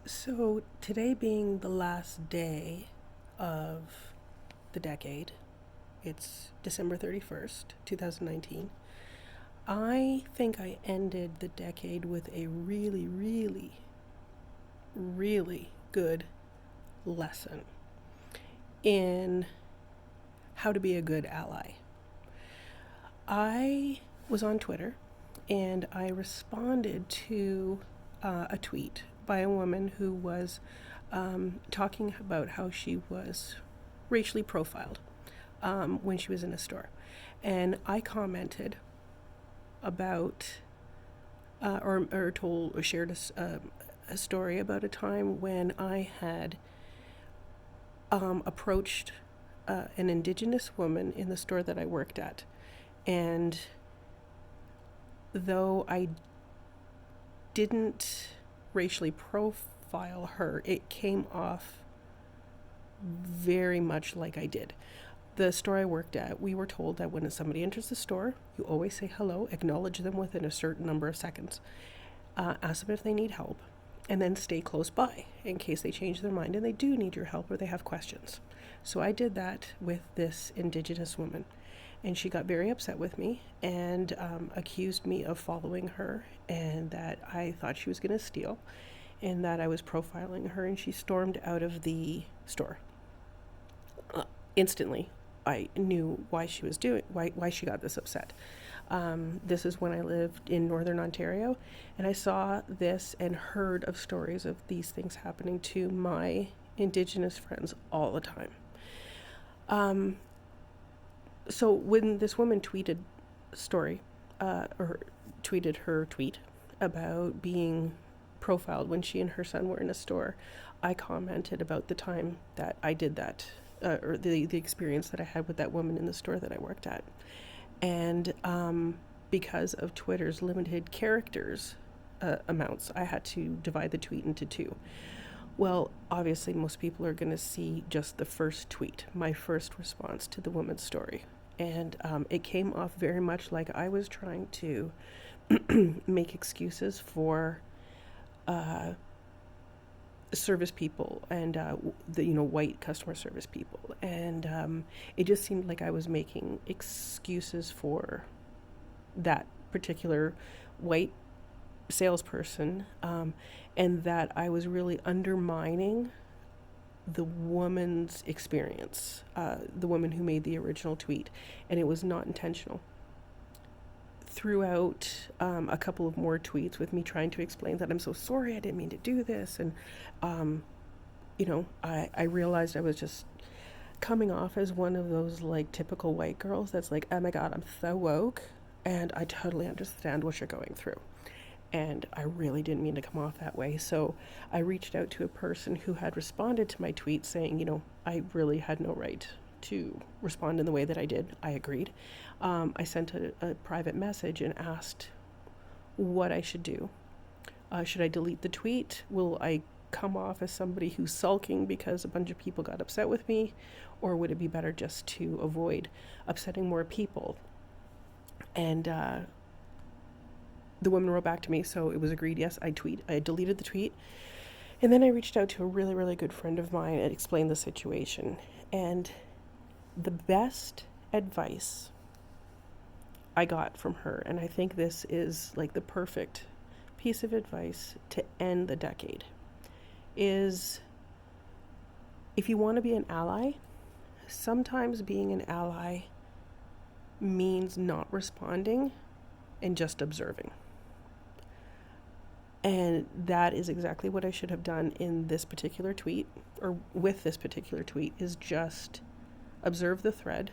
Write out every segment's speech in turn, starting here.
So, today being the last day of the decade, it's December 31st, 2019. I think I ended the decade with a really, really, really good lesson in how to be a good ally. I was on Twitter and I responded to a tweet by a woman who was talking about how she was racially profiled when she was in a store. And I commented about, or told, or shared a story about a time when I had approached an Indigenous woman in the store that I worked at. And though I didn't racially profile her, it came off very much like I did. The store I worked at, we were told that when somebody enters the store, you always say hello, acknowledge them within a certain number of seconds, ask them if they need help, and then stay close by in case they change their mind and they do need your help or they have questions. So I did that with this Indigenous woman, and she got very upset with me and accused me of following her and that I thought she was going to steal and that I was profiling her, and she stormed out of the store. Instantly, I knew why she was doing why she got this upset. This is when I lived in Northern Ontario, and I saw this and heard of stories of these things happening to my Indigenous friends all the time. So when this woman tweeted story, or tweeted her tweet about being profiled when she and her son were in a store, I commented about the time that I did that, or the experience that I had with that woman in the store that I worked at. And because of Twitter's limited characters amounts, I had to divide the tweet into two. Well, obviously, most people are going to see just the first tweet, my first response to the woman's story. And it came off very much like I was trying to make excuses for service people and the white customer service people, and it just seemed like I was making excuses for that particular white salesperson, and that I was really undermining the woman's experience, the woman who made the original tweet, and it was not intentional. Throughout a couple of more tweets with me trying to explain that I'm so sorry, I didn't mean to do this, and I realized I was just coming off as one of those like typical white girls that's like, oh my god, I'm so woke and I totally understand what you're going through. And I really didn't mean to come off that way. So I reached out to a person who had responded to my tweet saying, I really had no right to respond in the way that I did. I agreed. I sent a private message and asked what I should do. Should I delete the tweet? Will I come off as somebody who's sulking because a bunch of people got upset with me? Or would it be better just to avoid upsetting more people? And the woman wrote back to me, so it was agreed. Yes, I deleted the tweet. And then I reached out to a really, really good friend of mine and explained the situation. And the best advice I got from her, and I think this is like the perfect piece of advice to end the decade, is if you want to be an ally, sometimes being an ally means not responding and just observing. And that is exactly what I should have done in this particular tweet, or with this particular tweet, is just observe the thread,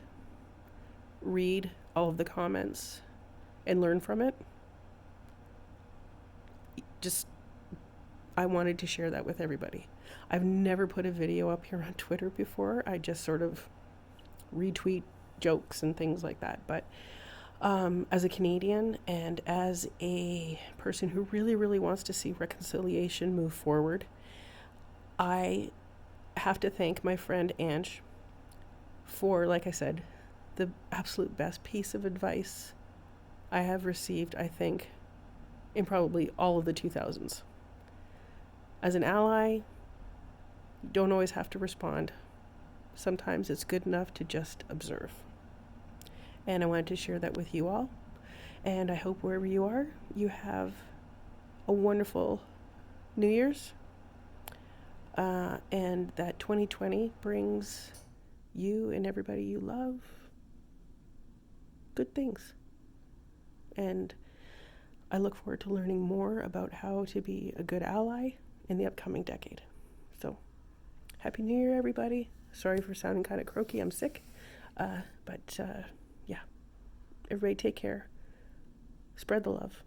read all of the comments, and learn from it. I wanted to share that with everybody. I've never put a video up here on Twitter before. I just sort of retweet jokes and things like that. But as a Canadian and as a person who really, really wants to see reconciliation move forward, I have to thank my friend Ange for, like I said, the absolute best piece of advice I have received, I think, in probably all of the 2000s. As an ally, you don't always have to respond. Sometimes it's good enough to just observe. And I wanted to share that with you all. And I hope wherever you are, you have a wonderful New Year's. And that 2020 brings you and everybody you love good things. And I look forward to learning more about how to be a good ally in the upcoming decade. So, Happy New Year, everybody. Sorry for sounding kind of croaky. I'm sick. But yeah, everybody take care. Spread the love.